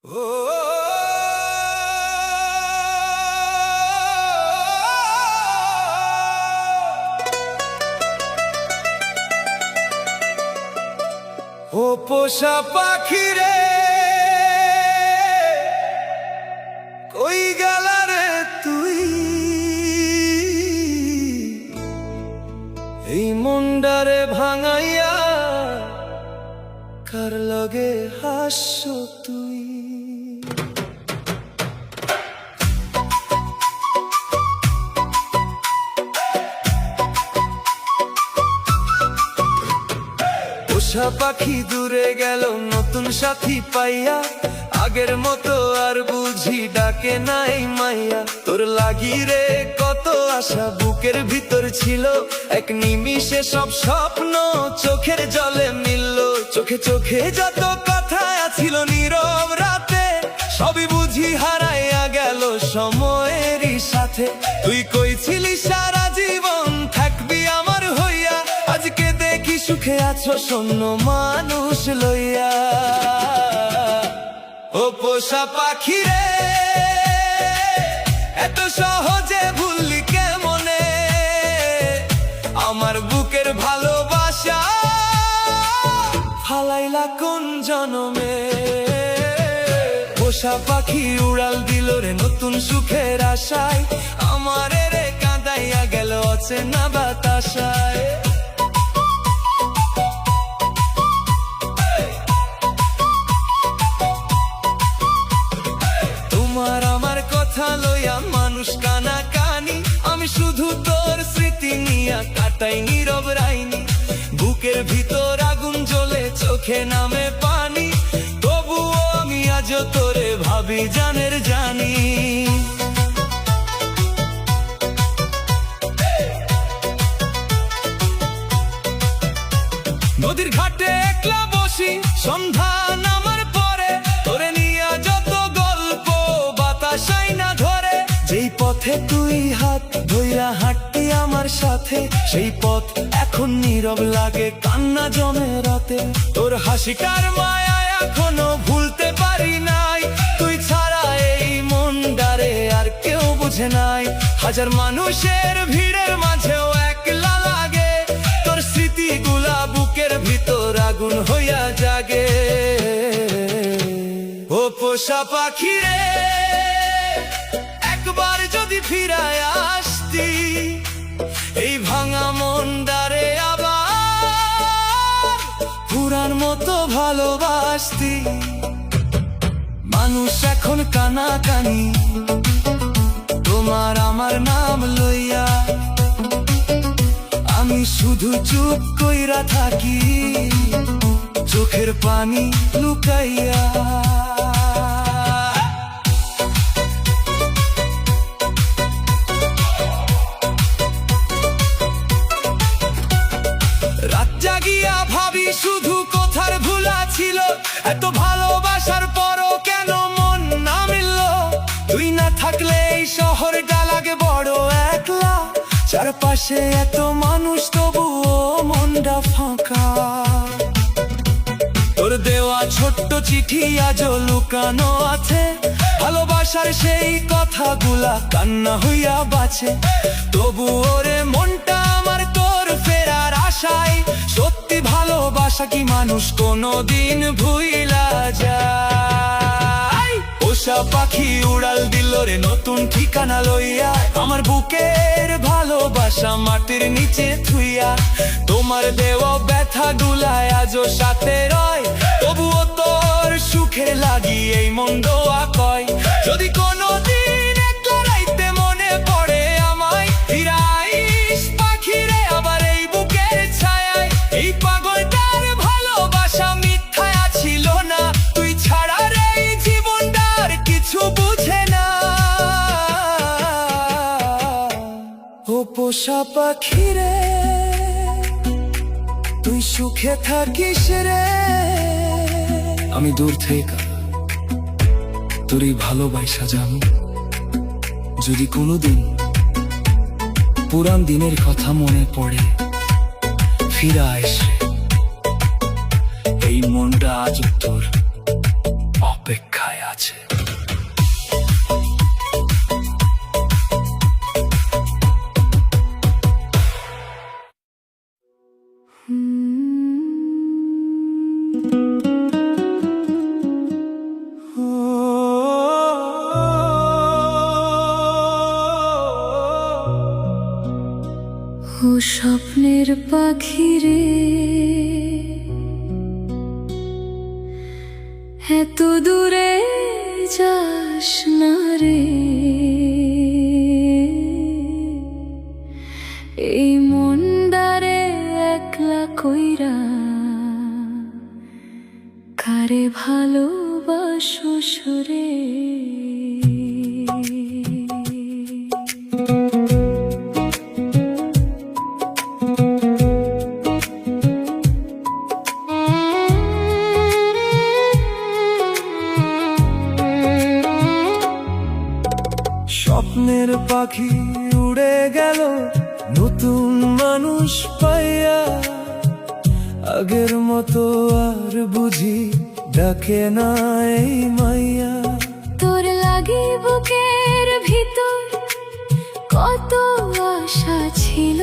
ও পোষা পাখি রে, কই গেলা রে তুই? এই মনডারে ভাঙাইয়া কার লগে হাসছো তুই? পোষা পাখি দূরে গেল নতুন সাথী পাইয়া, আগের মতো আর বুঝি ডাকে নাই মাইয়া। তোর লাগি রে কত আশা বুকের ভিতর ছিল, এক নিমিষে সব স্বপ্ন চোখের জলে মিলল। চোখে চোখে যত কথা ছিল নীরব রাতে, সবই বুঝি হারাইয়া গেল সময়েরই সাথে। তুই কইছিলি সারা জীবন থাকবি আমার হইয়া, আজকে দেখি সুখে আছো শূন্য মানুষ লইয়া। ও পোষা পাখি রে, এত সহজে ভুললি কেমনে আমার বুকের ভালোবাসা? ফালাইলা কোন জনমে? পোষা পাখি উড়াল দিল রে নতুন সুখের আশায়, আমারে রে কাঁদাইয়া গেল অচেনা বাতাসায়। তোমার আমার কথা লইয়া মানুষ কানা কানি, আমি শুধু তোর স্মৃতি নিয়া কাটাই নীরব রাইনি। বুকের ভিতর আগুন জ্বলে চোখে নামে পানি, তবুও আমি আজ তোরে ভাবি জানের জানি। নদীর ঘাটে একলা বসি সন্ধ্যা নামার পরে, তোরে নিয়া যত গল্প বাতাসাই না ধরে। যেই পথে তুই হাত ধইরা হাঁটতি আমার সাথে, সেই পথ এখন নীরব লাগে কান্না জমে রাতে। তোর হাসিটার মায়া এখনো ভুলতে পারি নাই, তুই ছাড়া এই মনডারে আর কেউ বুঝে নাই। হাজার মানুষের ভিড়ের মাঝেও একলা লাগে, তোর স্মৃতিগুলা বুকের ভিতর আগুন হইয়া জাগে। ও পোষা পাখি রে, একবার যদি ফিরায় আসতি এই ভাঙা মনডারে আবার পুরান মতো ভালোবাসতি। মানুষ এখন কানা কানি তোমার আমার নাম লইয়া, আমি শুধু চুপ কইরা থাকি চোখের পানি লুকাইয়া। রাত জাগিয়া ভাবি শুধু কোথার ভুলা ছিল, এত ভালোবাসার পরও কেন মন না মিলল? তুই না থাকলে এই শহরটা লাগে বড় একলা, চারপাশে এত মানুষ তবুও মনটা ফাঁকা। তোর দেওয়া ছোট্ট চিঠি আজও লুকানো আছে, ভালোবাসার সেই কথাগুলা কান্না হইয়া বাঁচে। তবুও রে মনটা আমার তোর ফেরার আশায়, সত্যি ভালোবাসা কি মানুষ কোনোদিন ভুইলা যায়? পোষা পাখি উড়াল দিল রে নতুন ঠিকানা লইয়া, আমার বুকের ভালোবাসা মাটির নিচে থুইয়া। তোমার দেওয়া ব্যথা গুলায় আজও সাথে রয়, তবুও তোর সুখে লাগি এই মন দোয়া কয়। যদি কোনোদিন একলা রাইতে মনে পড়ে আমায়, ফিরাইস পাখি রে আবার এই বুকের ছায়ায়। এই পাগলটার ভালোবাসা মিথ্যা ছিল না, তুই ছাড়া রে এই জীবনটার কিছু বুঝে না। ও পোষা পাখি রে, তুই সুখে থাকিস রে। আমি দূর থেকে তোরই ভালোবাসা জানি, যদি কোনোদিন পুরান দিনের কথা মনে পড়ে ফিরা এসে এই মনটা আজ তোর অপেক্ষায় আছে। আছে। ও স্বপ্নের পাখি রে, এত দূরে যাস না রে, এই মনদারে একলা কইরা কারে ভালোবাসো সুরে। স্বপ্নের পাখি উড়ে গেল নতুন মানুষ পাইয়া, আগের মতো আর বুঝি ডাকে না এই মাইয়া। তোর লাগি বুকের ভিতর কত আশা ছিল,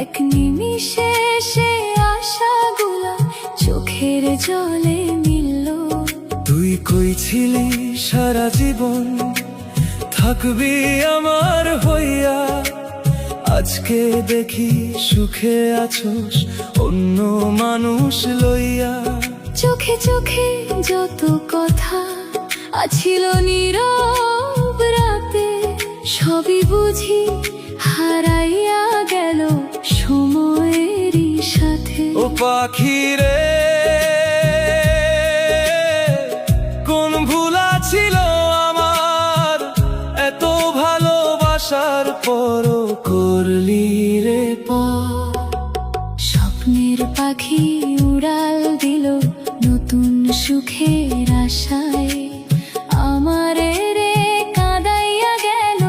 এক নিমিষে সে আশাগুলা চোখের জলে মিলল। তুই কইছিলি সারা জীবন থাকবি আমার হইয়া, আজকে দেখি সুখে আছোস অন্য মানুষ লইয়া। চোখে চোখে যত কথা আছিল নীরব রাতে, সবই বুঝি হারাইয়া গেল সময়েরই সাথে। ও পাখি রে, কোন ভুলা ছিল আমার, এত ভালোবাসার পরও করলি রে পর। স্বপ্নের পাখি উড়াল দিল নতুন সুখের আশায়, আমারে রে কাঁদাইয়া গেল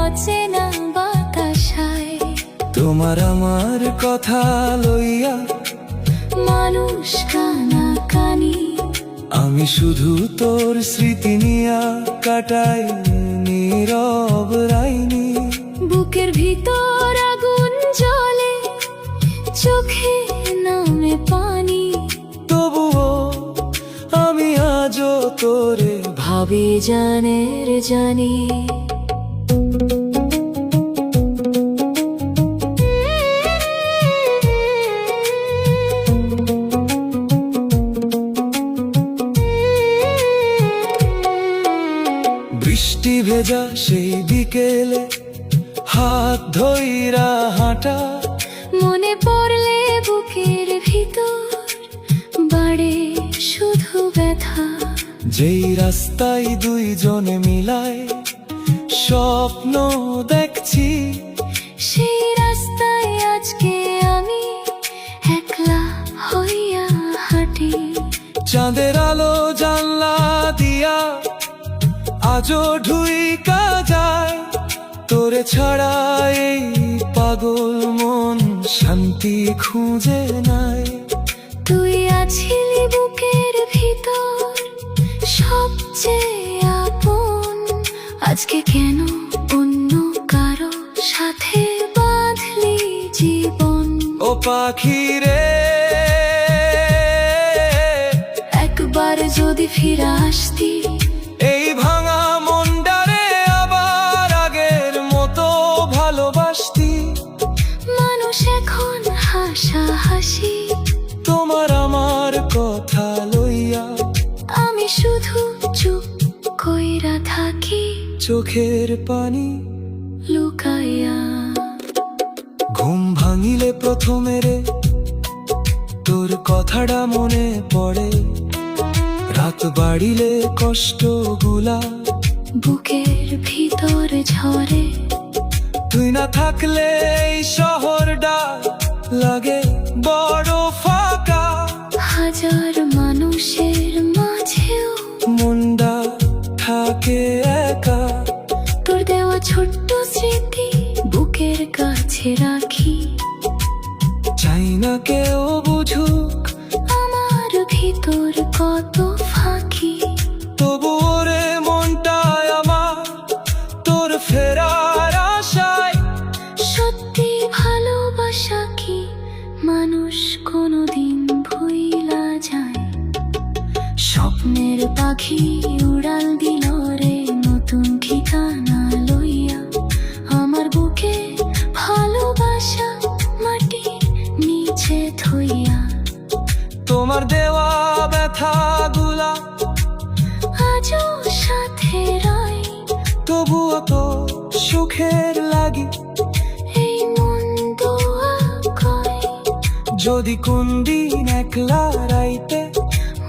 অচেনা বাতাসায়। তোমার আমার কথা লইয়া মানুষ কানা কানি, আমি শুধু তোর স্মৃতি নিয়া কাটাই নীরব রাইনি। বুকের ভিতর আগুন জ্বলে, চোখে নামে পানি, তবুও আমি আজও তোরে ভাবি জানের জানি। বৃষ্টি ভেজা সেই বিকেলে হাত ধইরা হাঁটা, মনে পড়লে বুকের ভিতর বাড়ে শুধু ব্যথা। যেই রাস্তায় দুইজনে মিলায় স্বপ্ন দেখছি, সেই রাস্তায় আজকে আমি একলা হইয়া হাঁটি। চাঁদের আলো জানলা দিয়া আজও ঢুইকা যায়, তোরে ছাড়া এই পাগল মন শান্তি খুঁজে নাই। তুই আছিলি বুকের ভিতর সবচেয়ে আপন, আজকে কেন অন্য কারো সাথে বাঁধলি জীবন। ও পাখি রে, একবার যদি ফিরে আসতি, এই ভাঙা মনটারে আবার আগের মতো ভালোবাসতি। মানুষ এখন হাসাহাসি, তোমার আমার কথা লইয়া আমি শুধু চুপ কইরা থাকি, চোখের পানি লুকাইয়া। ঘুম ভাঙিলে প্রথমে রে তোর কথাটা মনে পড়ে, রাত বাড়িলে কষ্টগুলা বুকের ভিতর ঝরে। তুই না থাকলে এই শহরটা লাগে বড় ফাঁকা, হাজার মানুষের মাঝেও মনটা থাকে একা। তোর দেওয়া ছোট্ট স্মৃতি বুকের কাছে রাখি, চাই না কেউ বুঝুক আমার ভিতর কত ফাঁকি। তবুও রে পাখি উড়াল দিল রে নতুন ঠিকানা লইয়া। আমার বুকে ভালোবাসা মাটির নিচে থইয়া। তোমার দেওয়া ব্যথা গুলা আজও সাথে রাই, তবুও তো সুখের লাগি। এই মন দোয়া কয় যদি কোন দিন একলা রাইতে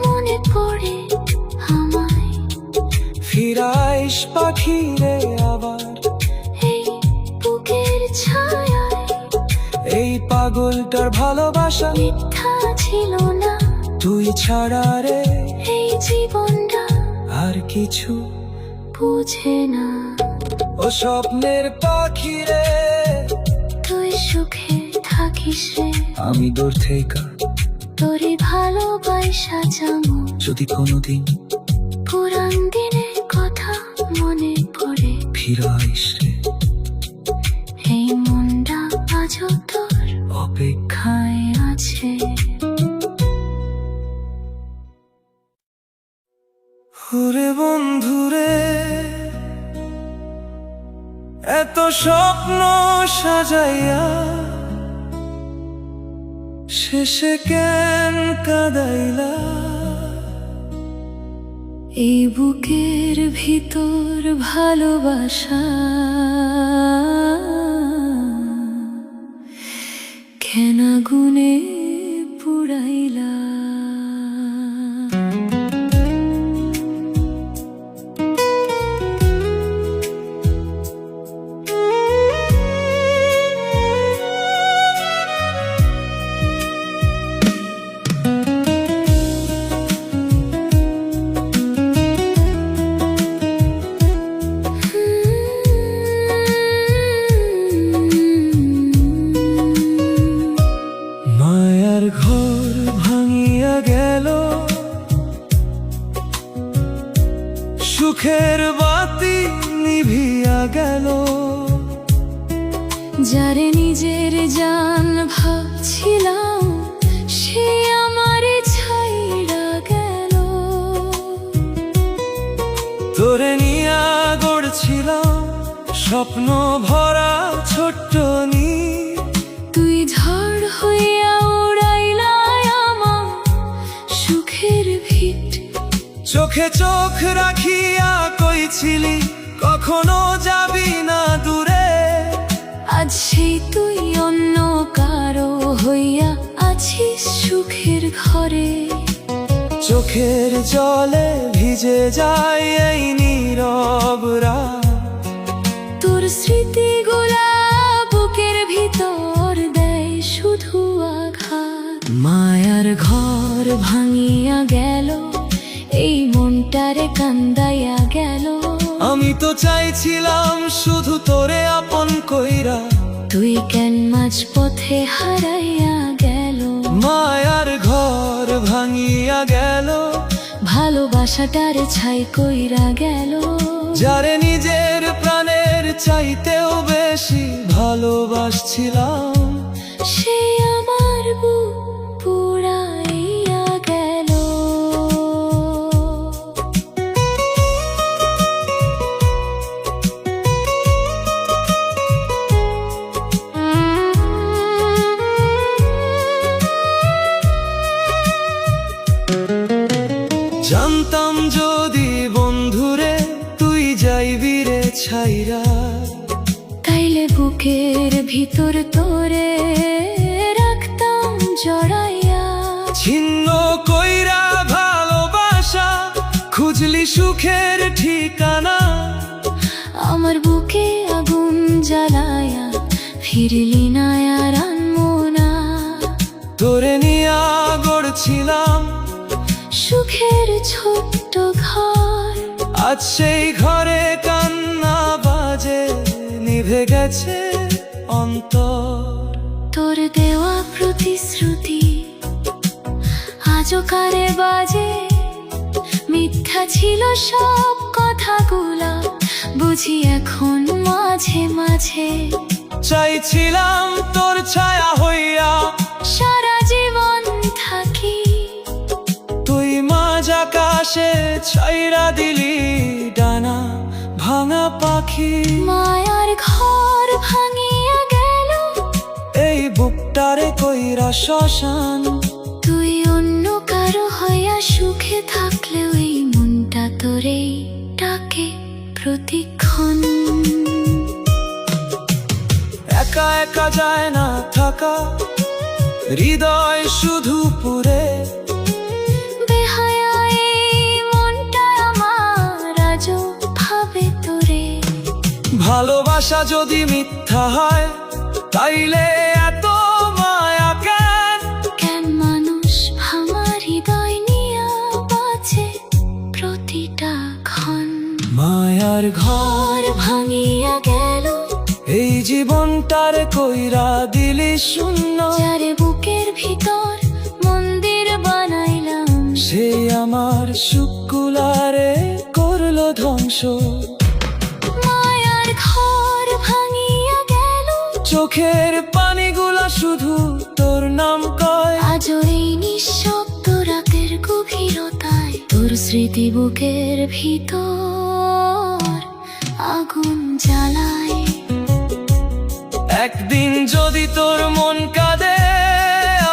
মনে পড়ে আমায়, ফিরাইস পাখি রে আবার এই বুকের ছায়ায়। এই পাগলটার ভালোবাসা মিথ্যা ছিল না, তুই ছাড়া রে এই জীবনটা আর কিছু বুঝে না। ও স্বপ্নের পাখি রে, তুই সুখে থাকিস রে, আমি দূর থেকে তোরে ভালোবাসা জামু। যদি কোনোদিন পুরান দিনের কথা মনে পড়ে, ফিরাইস রে এই মনটা আজও তোর অপেক্ষা। খায় আছে। ওরে বন্ধুরে, এত স্বপ্ন সাজাইয়া শেষে কেন কাদাইলা? এই বুকের ভিতর ভালোবাসা কেন আগুনে পুড়াইলা? মায়ার ঘর ভাঙিয়া গেল, সুখের বাতি নিভিয়া গেল। যারে নিজের জান ভাবছিলাম সে আমারে ছাইড়া গেল। তোরে নিয়া গড়ছিলাম স্বপ্ন ভরা ছোট্ট নীর, তুই ঝড় হইয়া উড়াইলা আমার সুখের ভিট। চোখে চোখ রাখিয়া কইছিলি কখনো যাবি না দূরে। আজ সেই তুই অন্য কারো হইয়া আছিস সুখের ঘরে। চোখের জলে ভিজে যায় এই নীরব রাত। তোর স্মৃতিগুলা বুকের ভিতর দেয় শুধু আঘাত। মায়ার ঘর ভাঙিয়া গেল, এই মনটারে কান্দাইয়া গেল। আমি তো চাইছিলাম শুধু তোরে আপন কইরা, তুই কেন মাঝ পথে হারাইয়া গেল। মায়ার ঘর ভাঙিয়া গেল, ভালোবাসাটারে ছাই কইরা গেল। যারে নিজের প্রাণের চাইতেও বেশি ভালোবাসছিলাম, সে আমার বুক পুড়াইয়া গেল। জানতাম যদি বন্ধুরে তুই যাইবি রে ছাইরা, তাইলে বুকের ভিতর তোরে রাখতাম জড়াইয়া। ছিন্ন কইরা ভালোবাসা খুঁজলি সুখের ঠিকানা। আমার বুকে আগুন জ্বালায়া ফিরলি না আর আনমো না। তোরে নিয়া গড়ছিলাম সুখের ছোট্ট ঘর, আজ সেই ঘরে কান্না বাজে, নিভে গেছে অন্তর। তোর দেওয়া প্রতিশ্রুতি আজও কারে বাজে। মিথ্যা ছিল সব কথাগুলা, বুঝি এখন মাঝে মাঝে। চাইছিলাম তোর ছায়া হইয়া সারা জীবন থাকি, তুই মাঝ মাঝ আকাশে ছাইরা দিলি ডানা ভাঙা পাখি। মায়ার ঘর ভাঙিয়া গেল, এই বুকটারে কইরা শ্মশান। তুই অন্য কারো হইয়া সুখে থাকলেও এই মনটা তোরেই ডাকে প্রতিক্ষণ। একা একা যায় না থাকা, হৃদয় শুধু পুরে। বেহায়া এই মনটা আমার আজও ভাবে তোরে। ভালোবাসা যদি মিথ্যা হয় তাইলে এত মায়া কেন? কেন মানুষ ভাঙা হৃদয় নিয়া বাঁচে প্রতিটা ক্ষণ। মায়ার ঘর ঘর ভাঙিয়া গেল, এই জীবনটার কইরা দিলি শূন্য। যারে বুকের ভিতর মন্দির বানাইলাম, সে আমার সুকুলারে করলো ধ্বংস। মায়ার ঘর ভাঙিয়া গেল, চোখের পানিগুলা শুধু তোর নাম কয়। আজও এই নিঃশব্দ রাতের গভীরতায় তোর স্মৃতি বুকের ভিতর আগুন জ্বালায়। একদিন যদি তোর মন কাঁদে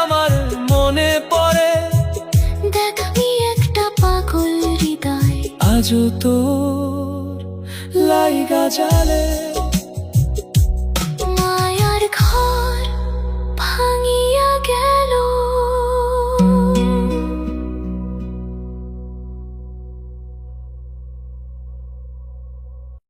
আমার মনে পড়ে, দেখবি একটা পাগল হৃদয় আজও তোর লাইগা জ্বালে।